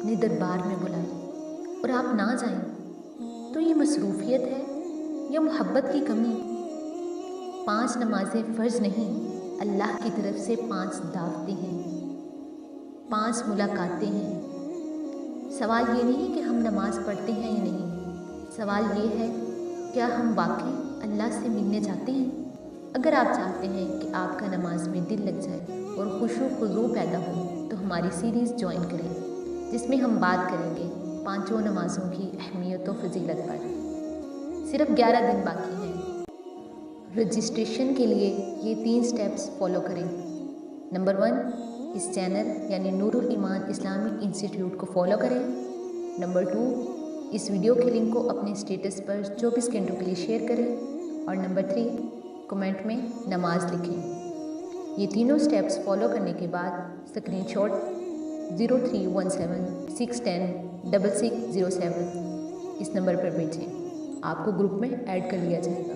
اپنے دربار میں بلائے اور آپ نہ جائیں تو یہ مصروفیت ہے یا محبت کی کمی؟ 5 نمازیں فرض نہیں، اللہ کی طرف سے 5 دعوتیں ہیں، 5 ملاقاتیں ہیں۔ سوال یہ نہیں کہ ہم نماز پڑھتے ہیں یا نہیں، سوال یہ ہے کیا ہم واقعی اللہ سے ملنے جاتے ہیں؟ اگر آپ چاہتے ہیں کہ آپ کا نماز میں دل لگ جائے اور خشوع و خضوع پیدا ہو تو ہماری سیریز جوائن کریں، جس میں ہم بات کریں گے 5 نمازوں کی اہمیت و فضیلت پر۔ صرف 11 دن باقی ہیں۔ رجسٹریشن کے لیے یہ 3 سٹیپس فالو کریں۔ نمبر 1، اس چینل یعنی نور الایمان اسلامک انسٹیٹیوٹ کو فالو کریں۔ نمبر 2، اس ویڈیو کے لنک کو اپنے اسٹیٹس پر 24 گھنٹوں کے لیے شیئر کریں۔ اور نمبر 3، کمنٹ میں نماز لکھیں۔ یہ تینوں سٹیپس فالو کرنے کے بعد اسکرین شاٹ 0317 610 6607 اس نمبر پر بھیجیں، آپ کو گروپ میں ایڈ کر لیا جائے گا۔